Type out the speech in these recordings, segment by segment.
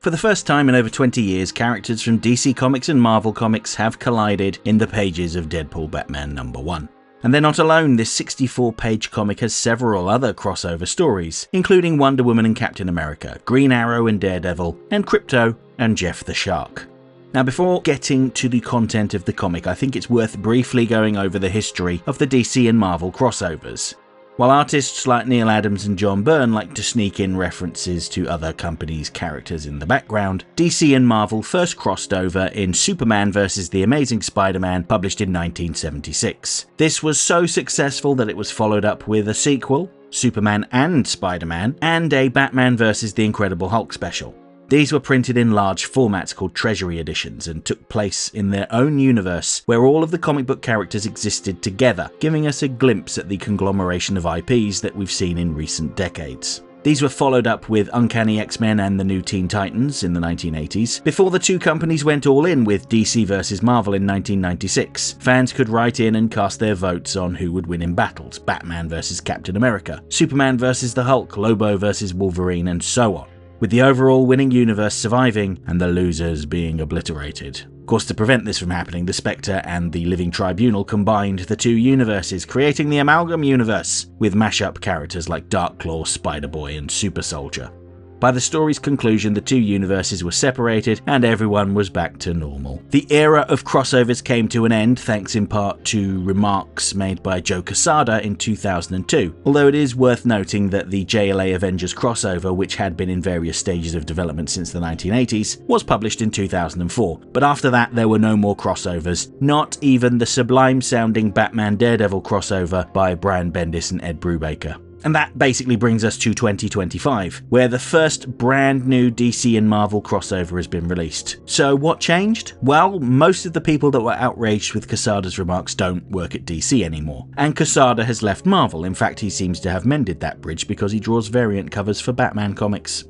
For the first time in over 20 years, characters from DC Comics and Marvel Comics have collided in the pages of Deadpool Batman #1. And they're not alone. This 64-page comic has several other crossover stories, including Wonder Woman and Captain America, Green Arrow and Daredevil, and Krypto and Jeff the Shark. Now, before getting to the content of the comic, I think it's worth briefly going over the history of the DC and Marvel crossovers. While artists like Neil Adams and John Byrne like to sneak in references to other companies' characters in the background, DC and Marvel first crossed over in Superman vs. The Amazing Spider-Man, published in 1976. This was so successful that it was followed up with a sequel, Superman and Spider-Man, and a Batman vs. The Incredible Hulk special. These were printed in large formats called Treasury Editions and took place in their own universe where all of the comic book characters existed together, giving us a glimpse at the conglomeration of IPs that we've seen in recent decades. These were followed up with Uncanny X-Men and the New Teen Titans in the 1980s, before the two companies went all in with DC vs. Marvel in 1996. Fans could write in and cast their votes on who would win in battles: Batman vs. Captain America, Superman vs. the Hulk, Lobo vs. Wolverine, and so on, with the overall winning universe surviving and the losers being obliterated. Of course, to prevent this from happening, the Spectre and the Living Tribunal combined the two universes, creating the Amalgam Universe, with mashup characters like Darkclaw, Spider-Boy, and Super Soldier. By the story's conclusion, the two universes were separated and everyone was back to normal. The era of crossovers came to an end thanks in part to remarks made by Joe Quesada in 2002, although it is worth noting that the JLA Avengers crossover, which had been in various stages of development since the 1980s, was published in 2004, but after that there were no more crossovers, not even the sublime-sounding Batman Daredevil crossover by Brian Bendis and Ed Brubaker. And that basically brings us to 2025, where the first brand new DC and Marvel crossover has been released. So what changed? Well, most of the people that were outraged with Quesada's remarks don't work at DC anymore, and Quesada has left Marvel. In fact, he seems to have mended that bridge because he draws variant covers for Batman comics.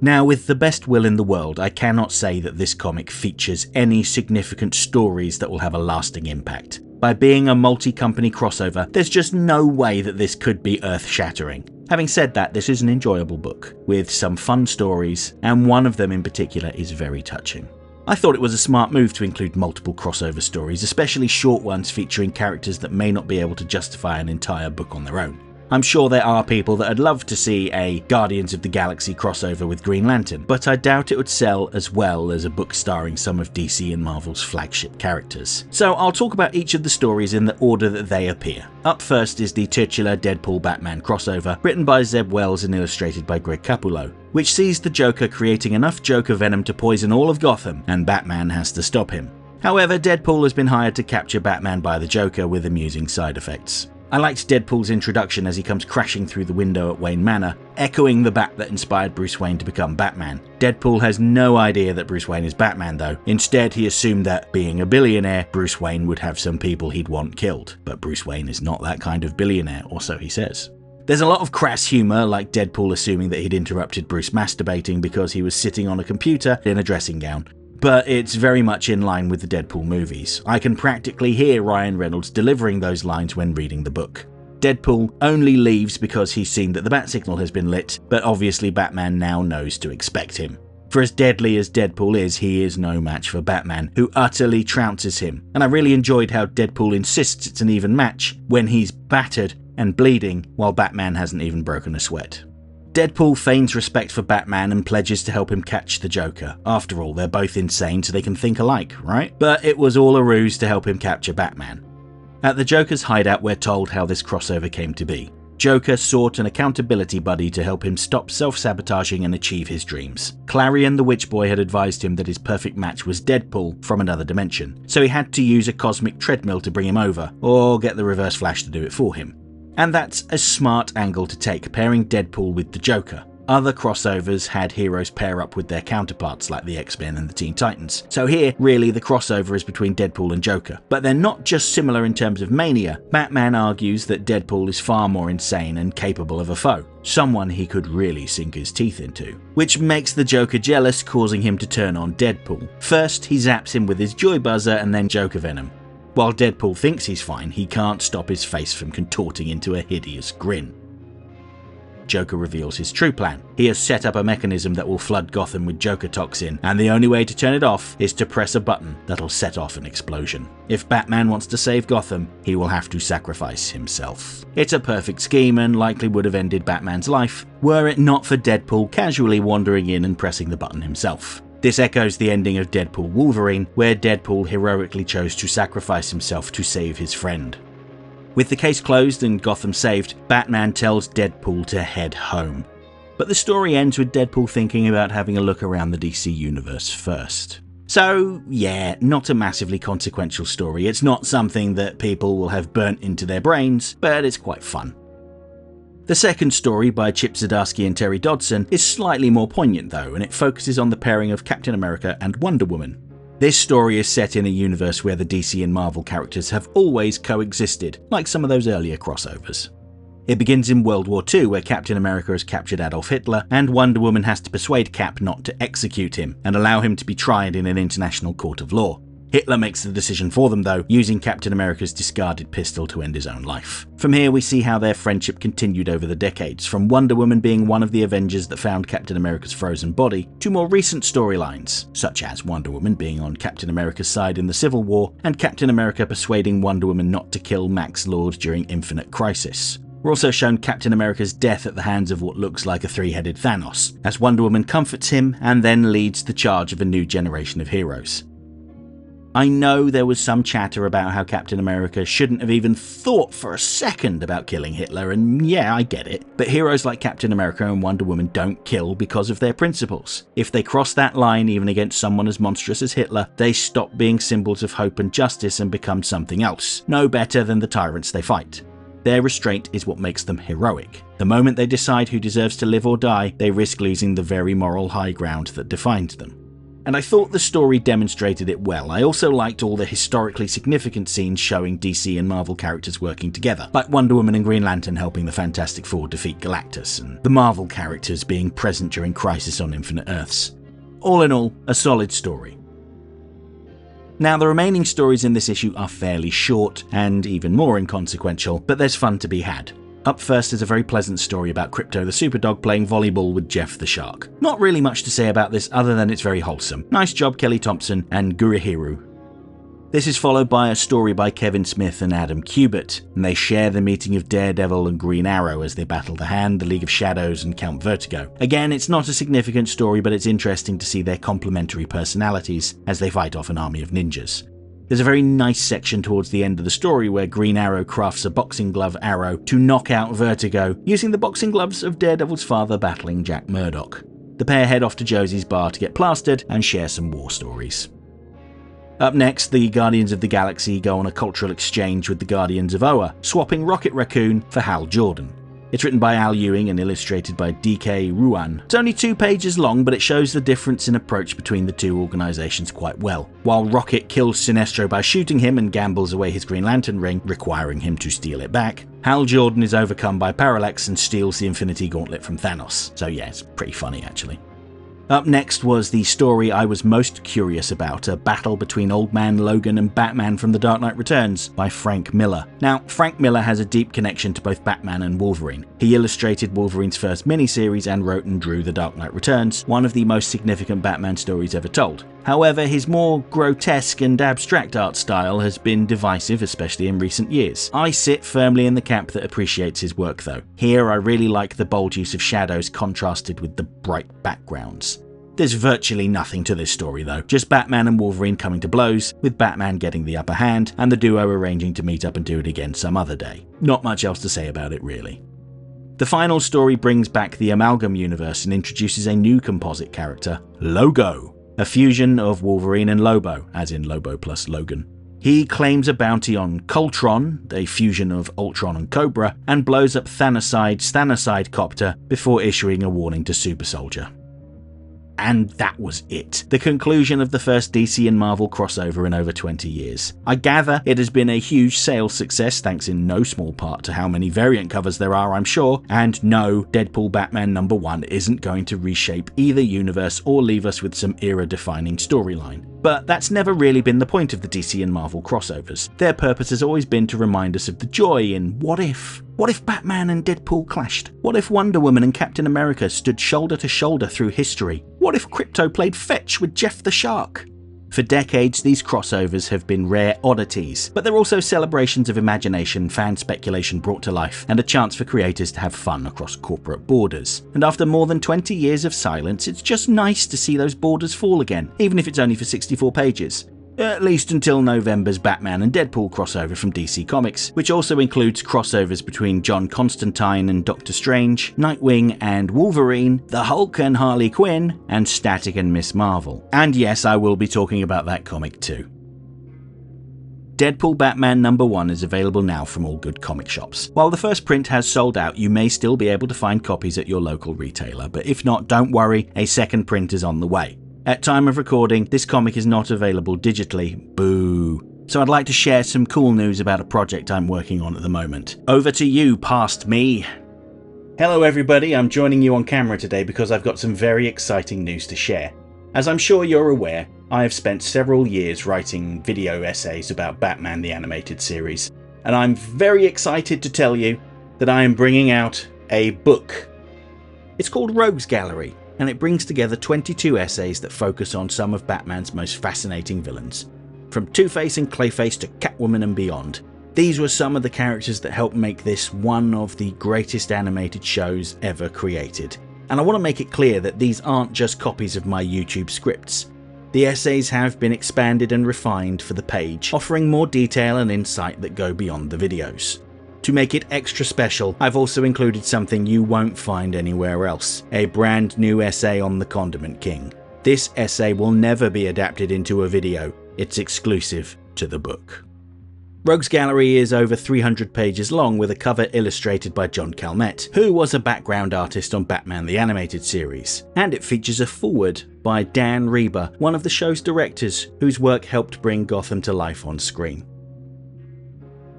Now, with the best will in the world, I cannot say that this comic features any significant stories that will have a lasting impact. By being a multi-company crossover, there's just no way that this could be earth-shattering. Having said that, this is an enjoyable book, with some fun stories, and one of them in particular is very touching. I thought it was a smart move to include multiple crossover stories, especially short ones featuring characters that may not be able to justify an entire book on their own. I'm sure there are people that would love to see a Guardians of the Galaxy crossover with Green Lantern, but I doubt it would sell as well as a book starring some of DC and Marvel's flagship characters. So I'll talk about each of the stories in the order that they appear. Up first is the titular Deadpool Batman crossover, written by Zeb Wells and illustrated by Greg Capullo, which sees the Joker creating enough Joker venom to poison all of Gotham, and Batman has to stop him. However, Deadpool has been hired to capture Batman by the Joker with amusing side effects. I liked Deadpool's introduction as he comes crashing through the window at Wayne Manor, echoing the bat that inspired Bruce Wayne to become Batman. Deadpool has no idea that Bruce Wayne is Batman though. Instead, he assumed that, being a billionaire, Bruce Wayne would have some people he'd want killed. But Bruce Wayne is not that kind of billionaire, or so he says. There's a lot of crass humour, like Deadpool assuming that he'd interrupted Bruce masturbating because he was sitting on a computer in a dressing gown. But it's very much in line with the Deadpool movies. I can practically hear Ryan Reynolds delivering those lines when reading the book. Deadpool only leaves because he's seen that the bat signal has been lit, but obviously Batman now knows to expect him. For as deadly as Deadpool is, he is no match for Batman, who utterly trounces him. And I really enjoyed how Deadpool insists it's an even match when he's battered and bleeding while Batman hasn't even broken a sweat. Deadpool feigns respect for Batman and pledges to help him catch the Joker. After all, they're both insane, so they can think alike, right? But it was all a ruse to help him capture Batman. At the Joker's hideout, we're told how this crossover came to be. Joker sought an accountability buddy to help him stop self-sabotaging and achieve his dreams. Clarion the Witch Boy had advised him that his perfect match was Deadpool from another dimension, so he had to use a cosmic treadmill to bring him over, or get the Reverse Flash to do it for him. And that's a smart angle to take, pairing Deadpool with the Joker. Other crossovers had heroes pair up with their counterparts like the X-Men and the Teen Titans. So here, really, the crossover is between Deadpool and Joker. But they're not just similar in terms of mania. Batman argues that Deadpool is far more insane and capable of a foe, someone he could really sink his teeth into. Which makes the Joker jealous, causing him to turn on Deadpool. First, he zaps him with his Joy Buzzer and then Joker Venom. While Deadpool thinks he's fine, he can't stop his face from contorting into a hideous grin. Joker reveals his true plan. He has set up a mechanism that will flood Gotham with Joker toxin, and the only way to turn it off is to press a button that'll set off an explosion. If Batman wants to save Gotham, he will have to sacrifice himself. It's a perfect scheme and likely would have ended Batman's life, were it not for Deadpool casually wandering in and pressing the button himself. This echoes the ending of Deadpool Wolverine, where Deadpool heroically chose to sacrifice himself to save his friend. With the case closed and Gotham saved, Batman tells Deadpool to head home. But the story ends with Deadpool thinking about having a look around the DC universe first. So, yeah, not a massively consequential story. It's not something that people will have burnt into their brains, but it's quite fun. The second story, by Chip Zdarsky and Terry Dodson, is slightly more poignant though, and it focuses on the pairing of Captain America and Wonder Woman. This story is set in a universe where the DC and Marvel characters have always coexisted, like some of those earlier crossovers. It begins in World War II, where Captain America has captured Adolf Hitler, and Wonder Woman has to persuade Cap not to execute him, and allow him to be tried in an international court of law. Hitler makes the decision for them though, using Captain America's discarded pistol to end his own life. From here we see how their friendship continued over the decades, from Wonder Woman being one of the Avengers that found Captain America's frozen body, to more recent storylines, such as Wonder Woman being on Captain America's side in the Civil War, and Captain America persuading Wonder Woman not to kill Max Lord during Infinite Crisis. We're also shown Captain America's death at the hands of what looks like a three-headed Thanos, as Wonder Woman comforts him and then leads the charge of a new generation of heroes. I know there was some chatter about how Captain America shouldn't have even thought for a second about killing Hitler, and yeah, I get it. But heroes like Captain America and Wonder Woman don't kill because of their principles. If they cross that line even against someone as monstrous as Hitler, they stop being symbols of hope and justice and become something else, no better than the tyrants they fight. Their restraint is what makes them heroic. The moment they decide who deserves to live or die, they risk losing the very moral high ground that defined them. And I thought the story demonstrated it well. I also liked all the historically significant scenes showing DC and Marvel characters working together, like Wonder Woman and Green Lantern helping the Fantastic Four defeat Galactus, and the Marvel characters being present during Crisis on Infinite Earths. All in all, a solid story. Now, the remaining stories in this issue are fairly short, and even more inconsequential, but there's fun to be had. Up first is a very pleasant story about Krypto the Superdog playing volleyball with Jeff the Shark. Not really much to say about this other than it's very wholesome. Nice job, Kelly Thompson and Gurihiru. This is followed by a story by Kevin Smith and Adam Kubert, and they share the meeting of Daredevil and Green Arrow as they battle the Hand, the League of Shadows, and Count Vertigo. Again, it's not a significant story, but it's interesting to see their complementary personalities as they fight off an army of ninjas. There's a very nice section towards the end of the story where Green Arrow crafts a boxing glove arrow to knock out Vertigo, using the boxing gloves of Daredevil's father battling Jack Murdock. The pair head off to Josie's bar to get plastered and share some war stories. Up next, the Guardians of the Galaxy go on a cultural exchange with the Guardians of Oa, swapping Rocket Raccoon for Hal Jordan. It's written by Al Ewing and illustrated by D.K. Ruan. It's only 2 pages long, but it shows the difference in approach between the two organisations quite well. While Rocket kills Sinestro by shooting him and gambles away his Green Lantern ring, requiring him to steal it back, Hal Jordan is overcome by Parallax and steals the Infinity Gauntlet from Thanos. So yeah, it's pretty funny actually. Up next was the story I was most curious about, a battle between Old Man Logan and Batman from The Dark Knight Returns by Frank Miller. Now, Frank Miller has a deep connection to both Batman and Wolverine. He illustrated Wolverine's first miniseries and wrote and drew The Dark Knight Returns, one of the most significant Batman stories ever told. However, his more grotesque and abstract art style has been divisive, especially in recent years. I sit firmly in the camp that appreciates his work though. Here I really like the bold use of shadows contrasted with the bright backgrounds. There's virtually nothing to this story though, just Batman and Wolverine coming to blows, with Batman getting the upper hand and the duo arranging to meet up and do it again some other day. Not much else to say about it really. The final story brings back the Amalgam universe and introduces a new composite character, Logo, a fusion of Wolverine and Lobo, as in Lobo plus Logan. He claims a bounty on Coltron, a fusion of Ultron and Cobra, and blows up Thanoside's Thanoside copter before issuing a warning to Super Soldier. And that was it. The conclusion of the first DC and Marvel crossover in over 20 years. I gather it has been a huge sales success thanks in no small part to how many variant covers there are, I'm sure, and no, Deadpool Batman #1 isn't going to reshape either universe or leave us with some era-defining storyline. But that's never really been the point of the DC and Marvel crossovers. Their purpose has always been to remind us of the joy in what if. What if Batman and Deadpool clashed? What if Wonder Woman and Captain America stood shoulder to shoulder through history? What if Krypto played fetch with Jeff the Shark? For decades, these crossovers have been rare oddities, but they're also celebrations of imagination, fan speculation brought to life, and a chance for creators to have fun across corporate borders. And after more than 20 years of silence, it's just nice to see those borders fall again, even if it's only for 64 pages. At least until November's Batman and Deadpool crossover from DC Comics, which also includes crossovers between John Constantine and Doctor Strange, Nightwing and Wolverine, the Hulk and Harley Quinn, and Static and Miss Marvel. And yes, I will be talking about that comic too. Deadpool Batman #1 is available now from all good comic shops. While the first print has sold out, you may still be able to find copies at your local retailer, but if not, don't worry, a second print is on the way. At time of recording, this comic is not available digitally. Boo. So I'd like to share some cool news about a project I'm working on at the moment. Over to you, past me. Hello everybody, I'm joining you on camera today because I've got some very exciting news to share. As I'm sure you're aware, I have spent several years writing video essays about Batman the Animated Series, and I'm very excited to tell you that I am bringing out a book. It's called Rogues Gallery, and it brings together 22 essays that focus on some of Batman's most fascinating villains. From Two-Face and Clayface to Catwoman and beyond. These were some of the characters that helped make this one of the greatest animated shows ever created. And I want to make it clear that these aren't just copies of my YouTube scripts. The essays have been expanded and refined for the page, offering more detail and insight that go beyond the videos. To make it extra special, I've also included something you won't find anywhere else, a brand new essay on the Condiment King. This essay will never be adapted into a video, it's exclusive to the book. Rogues Gallery is over 300 pages long with a cover illustrated by John Calmette, who was a background artist on Batman the Animated Series, and it features a foreword by Dan Reba, one of the show's directors whose work helped bring Gotham to life on screen.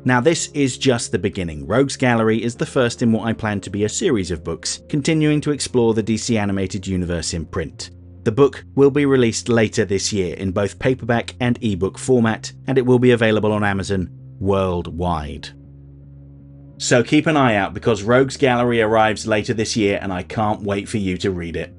Now this is just the beginning. Rogues Gallery is the first in what I plan to be a series of books, continuing to explore the DC animated universe in print. The book will be released later this year in both paperback and ebook format, and it will be available on Amazon worldwide. So keep an eye out because Rogues Gallery arrives later this year and I can't wait for you to read it.